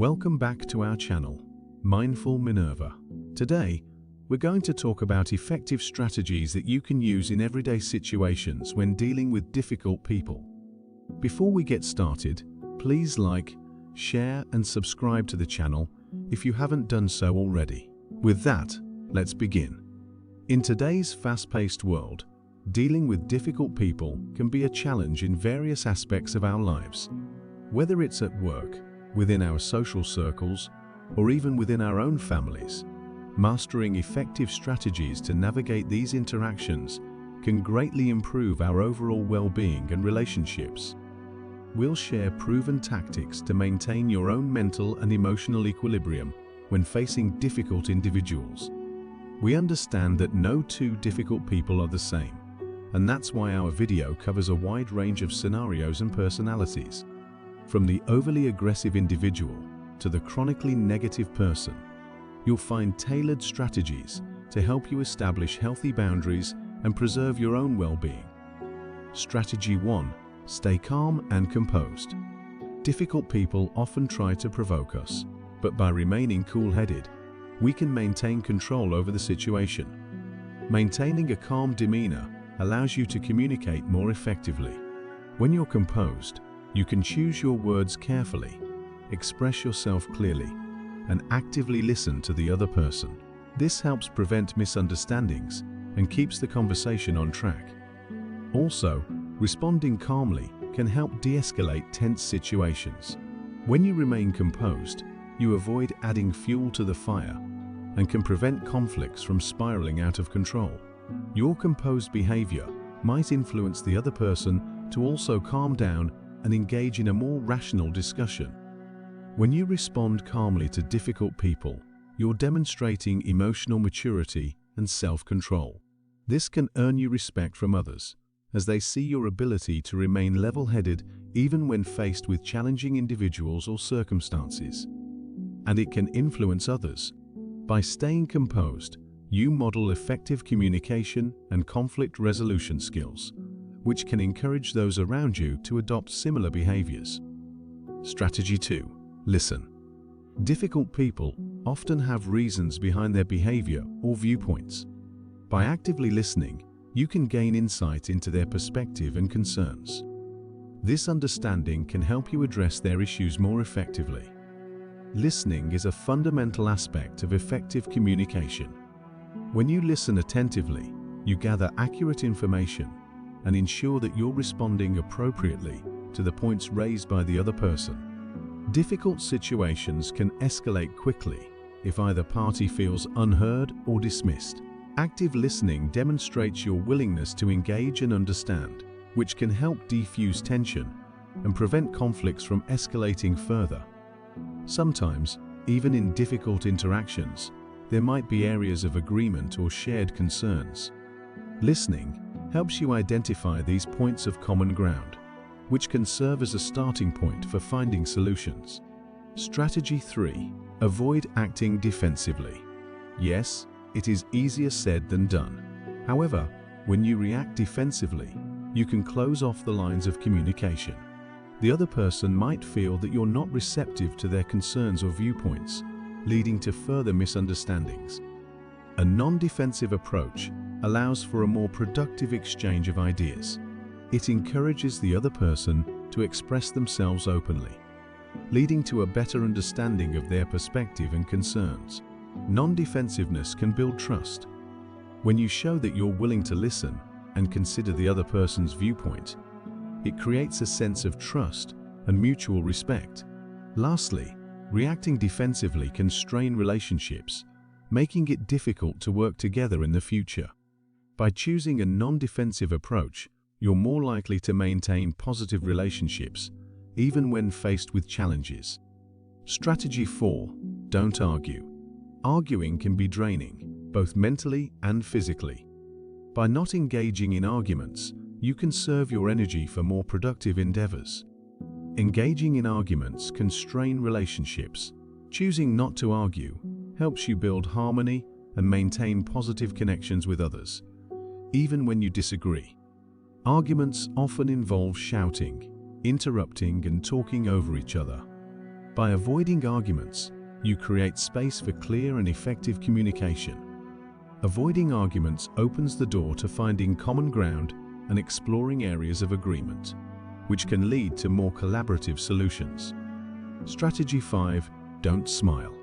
Welcome back to our channel, Mindful Minerva. Today, we're going to talk about effective strategies that you can use in everyday situations when dealing with difficult people. Before we get started, please like, share and subscribe to the channel if you haven't done so already. With that, let's begin. In today's fast-paced world, dealing with difficult people can be a challenge in various aspects of our lives. Whether it's at work, within our social circles, or even within our own families, mastering effective strategies to navigate these interactions can greatly improve our overall well-being and relationships. We'll share proven tactics to maintain your own mental and emotional equilibrium when facing difficult individuals. We understand that no two difficult people are the same, and that's why our video covers a wide range of scenarios and personalities. From the overly aggressive individual to the chronically negative person, you'll find tailored strategies to help you establish healthy boundaries and preserve your own well-being. Strategy 1. Stay calm and composed. Difficult people often try to provoke us, but by remaining cool-headed, we can maintain control over the situation. Maintaining a calm demeanor allows you to communicate more effectively. When you're composed, you can choose your words carefully, express yourself clearly, and actively listen to the other person. This helps prevent misunderstandings and keeps the conversation on track. Also, responding calmly can help de-escalate tense situations. When you remain composed, you avoid adding fuel to the fire and can prevent conflicts from spiraling out of control. Your composed behavior might influence the other person to also calm down and engage in a more rational discussion. When you respond calmly to difficult people, you're demonstrating emotional maturity and self-control. This can earn you respect from others, as they see your ability to remain level-headed even when faced with challenging individuals or circumstances. And it can influence others. By staying composed, you model effective communication and conflict resolution skills, which can encourage those around you to adopt similar behaviors. Strategy 2. Listen. Difficult people often have reasons behind their behavior or viewpoints. By actively listening, you can gain insight into their perspective and concerns. This understanding can help you address their issues more effectively. Listening is a fundamental aspect of effective communication. When you listen attentively, you gather accurate information and ensure that you're responding appropriately to the points raised by the other person. Difficult situations can escalate quickly if either party feels unheard or dismissed. Active listening demonstrates your willingness to engage and understand, which can help defuse tension and prevent conflicts from escalating further. Sometimes, even in difficult interactions, there might be areas of agreement or shared concerns. Listening helps you identify these points of common ground, which can serve as a starting point for finding solutions. Strategy 3. Avoid acting defensively. Yes, it is easier said than done. However, when you react defensively, you can close off the lines of communication. The other person might feel that you're not receptive to their concerns or viewpoints, leading to further misunderstandings. A non-defensive approach allows for a more productive exchange of ideas. It encourages the other person to express themselves openly, leading to a better understanding of their perspective and concerns. Non-defensiveness can build trust. When you show that you're willing to listen and consider the other person's viewpoint, it creates a sense of trust and mutual respect. Lastly, reacting defensively can strain relationships, making it difficult to work together in the future. By choosing a non-defensive approach, you're more likely to maintain positive relationships, even when faced with challenges. Strategy 4. Don't argue. Arguing can be draining, both mentally and physically. By not engaging in arguments, you can conserve your energy for more productive endeavors. Engaging in arguments can strain relationships. Choosing not to argue helps you build harmony and maintain positive connections with others, even when you disagree. Arguments often involve shouting, interrupting, and talking over each other. By avoiding arguments, you create space for clear and effective communication. Avoiding arguments opens the door to finding common ground and exploring areas of agreement, which can lead to more collaborative solutions. Strategy 5. Don't smile.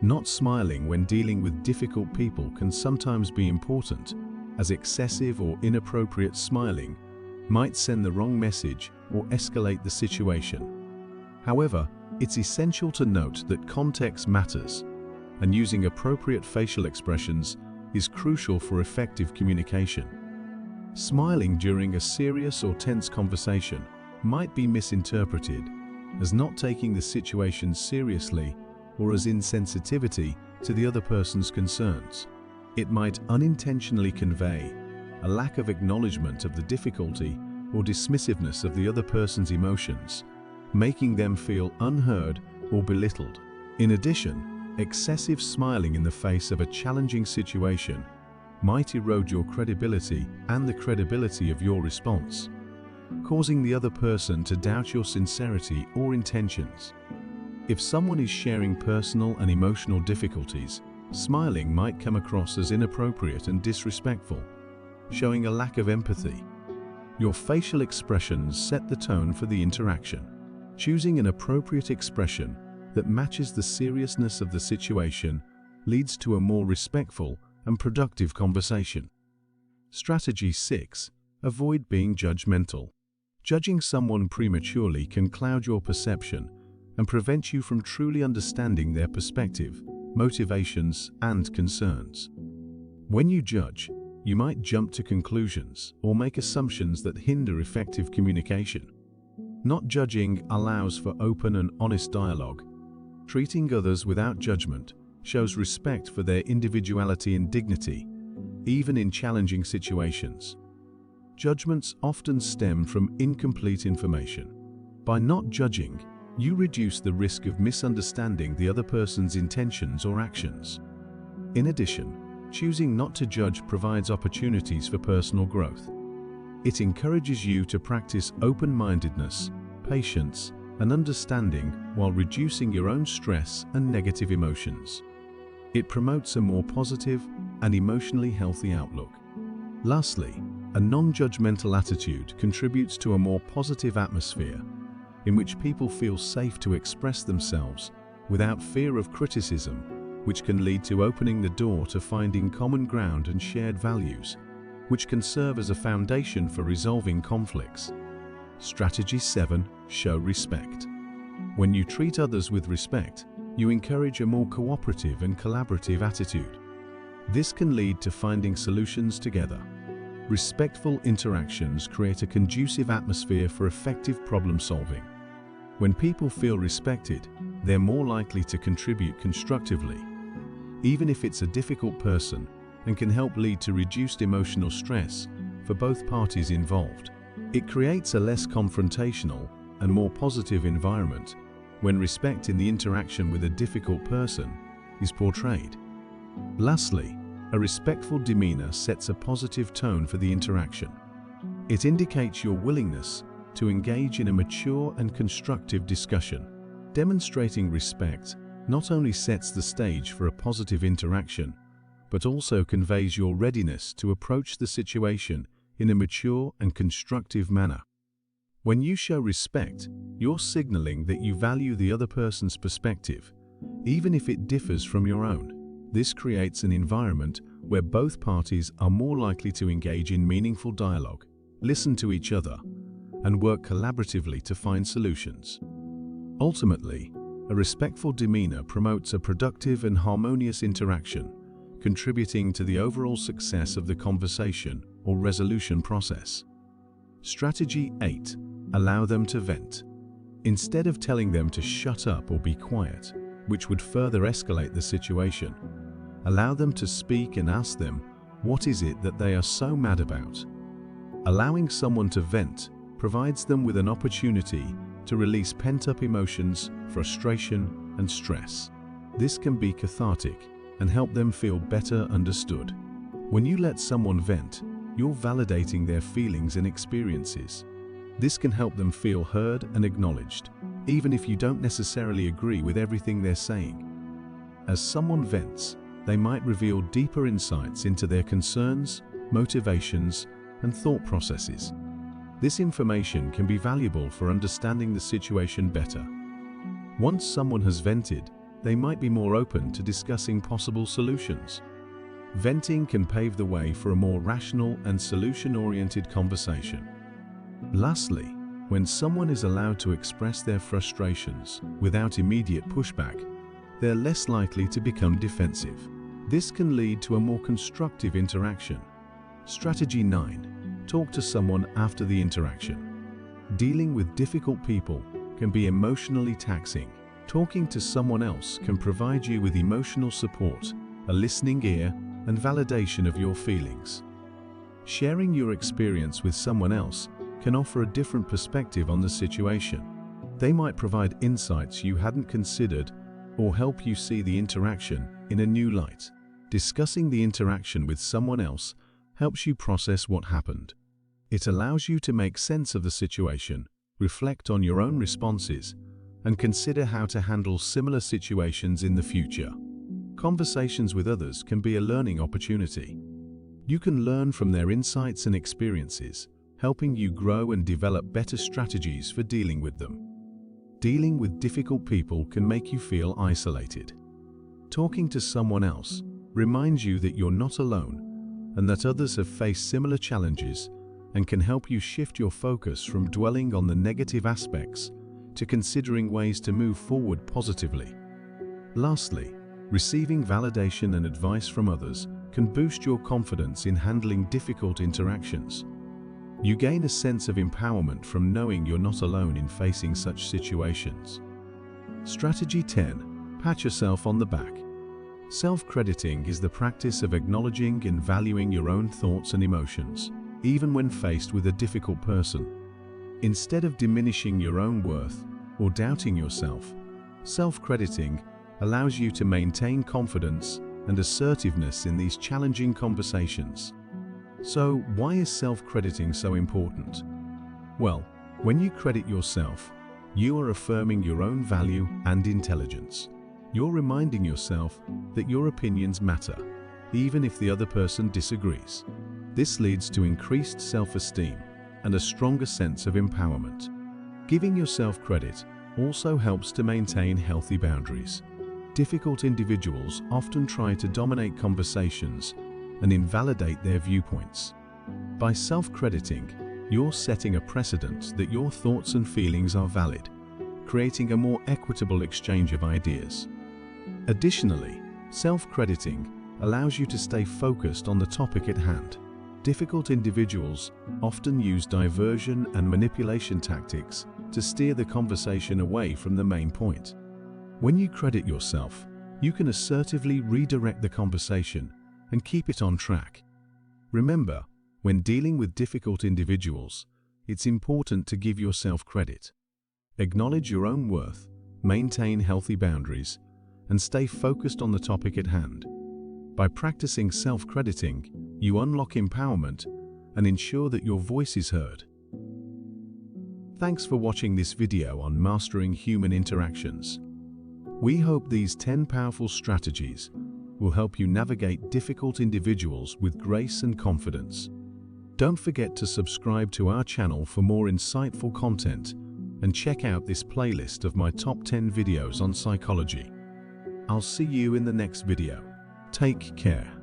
Not smiling when dealing with difficult people can sometimes be important, as excessive or inappropriate smiling might send the wrong message or escalate the situation. However, it's essential to note that context matters, and using appropriate facial expressions is crucial for effective communication. Smiling during a serious or tense conversation might be misinterpreted as not taking the situation seriously or as insensitivity to the other person's concerns. It might unintentionally convey a lack of acknowledgement of the difficulty or dismissiveness of the other person's emotions, making them feel unheard or belittled. In addition, excessive smiling in the face of a challenging situation might erode your credibility and the credibility of your response, causing the other person to doubt your sincerity or intentions. If someone is sharing personal and emotional difficulties, smiling might come across as inappropriate and disrespectful, showing a lack of empathy. Your facial expressions set the tone for the interaction. Choosing an appropriate expression that matches the seriousness of the situation leads to a more respectful and productive conversation. Strategy 6. Avoid being judgmental. Judging someone prematurely can cloud your perception and prevent you from truly understanding their perspective, motivations, and concerns. When you judge, you might jump to conclusions or make assumptions that hinder effective communication. Not judging allows for open and honest dialogue. Treating others without judgment shows respect for their individuality and dignity, even in challenging situations. Judgments often stem from incomplete information. By not judging, you reduce the risk of misunderstanding the other person's intentions or actions. In addition, choosing not to judge provides opportunities for personal growth. It encourages you to practice open-mindedness, patience, and understanding while reducing your own stress and negative emotions. It promotes a more positive and emotionally healthy outlook. Lastly, a non-judgmental attitude contributes to a more positive atmosphere in which people feel safe to express themselves without fear of criticism, which can lead to opening the door to finding common ground and shared values, which can serve as a foundation for resolving conflicts. Strategy 7. Show respect. When you treat others with respect, you encourage a more cooperative and collaborative attitude. This can lead to finding solutions together. Respectful interactions create a conducive atmosphere for effective problem solving. When people feel respected, they're more likely to contribute constructively, even if it's a difficult person, and can help lead to reduced emotional stress for both parties involved. It creates a less confrontational and more positive environment when respect in the interaction with a difficult person is portrayed. Lastly, a respectful demeanor sets a positive tone for the interaction. It indicates your willingness to engage in a mature and constructive discussion. Demonstrating respect not only sets the stage for a positive interaction, but also conveys your readiness to approach the situation in a mature and constructive manner. When you show respect, you're signaling that you value the other person's perspective, even if it differs from your own. This creates an environment where both parties are more likely to engage in meaningful dialogue, listen to each other, and work collaboratively to find solutions. Ultimately, a respectful demeanor promotes a productive and harmonious interaction, contributing to the overall success of the conversation or resolution process. Strategy 8. Allow them to vent. Instead of telling them to shut up or be quiet, which would further escalate the situation, allow them to speak and ask them, what is it that they are so mad about? Allowing someone to vent provides them with an opportunity to release pent-up emotions, frustration, and stress. This can be cathartic and help them feel better understood. When you let someone vent, you're validating their feelings and experiences. This can help them feel heard and acknowledged, even if you don't necessarily agree with everything they're saying. As someone vents, they might reveal deeper insights into their concerns, motivations, and thought processes. This information can be valuable for understanding the situation better. Once someone has vented, they might be more open to discussing possible solutions. Venting can pave the way for a more rational and solution-oriented conversation. Lastly, when someone is allowed to express their frustrations without immediate pushback, they're less likely to become defensive. This can lead to a more constructive interaction. Strategy 9. Talk to someone after the interaction. Dealing with difficult people can be emotionally taxing. Talking to someone else can provide you with emotional support, a listening ear, and validation of your feelings. Sharing your experience with someone else can offer a different perspective on the situation. They might provide insights you hadn't considered or help you see the interaction in a new light. Discussing the interaction with someone else helps you process what happened. It allows you to make sense of the situation, reflect on your own responses, and consider how to handle similar situations in the future. Conversations with others can be a learning opportunity. You can learn from their insights and experiences, helping you grow and develop better strategies for dealing with them. Dealing with difficult people can make you feel isolated. Talking to someone else reminds you that you're not alone and that others have faced similar challenges and can help you shift your focus from dwelling on the negative aspects to considering ways to move forward positively. Lastly, receiving validation and advice from others can boost your confidence in handling difficult interactions. You gain a sense of empowerment from knowing you're not alone in facing such situations. Strategy 10. Pat yourself on the back. Self-crediting is the practice of acknowledging and valuing your own thoughts and emotions, even when faced with a difficult person. Instead of diminishing your own worth or doubting yourself, self-crediting allows you to maintain confidence and assertiveness in these challenging conversations. So, why is self-crediting so important? Well, when you credit yourself, you are affirming your own value and intelligence. You're reminding yourself that your opinions matter, even if the other person disagrees. This leads to increased self-esteem and a stronger sense of empowerment. Giving yourself credit also helps to maintain healthy boundaries. Difficult individuals often try to dominate conversations and invalidate their viewpoints. By self-crediting, you're setting a precedent that your thoughts and feelings are valid, creating a more equitable exchange of ideas. Additionally, self-crediting allows you to stay focused on the topic at hand. Difficult individuals often use diversion and manipulation tactics to steer the conversation away from the main point. When you credit yourself, you can assertively redirect the conversation and keep it on track. Remember, when dealing with difficult individuals, it's important to give yourself credit. Acknowledge your own worth, maintain healthy boundaries, and stay focused on the topic at hand. By practicing self-crediting, you unlock empowerment and ensure that your voice is heard. Thanks for watching this video on mastering human interactions. We hope these 10 powerful strategies will help you navigate difficult individuals with grace and confidence. Don't forget to subscribe to our channel for more insightful content and check out this playlist of my top 10 videos on psychology. I'll see you in the next video. Take care.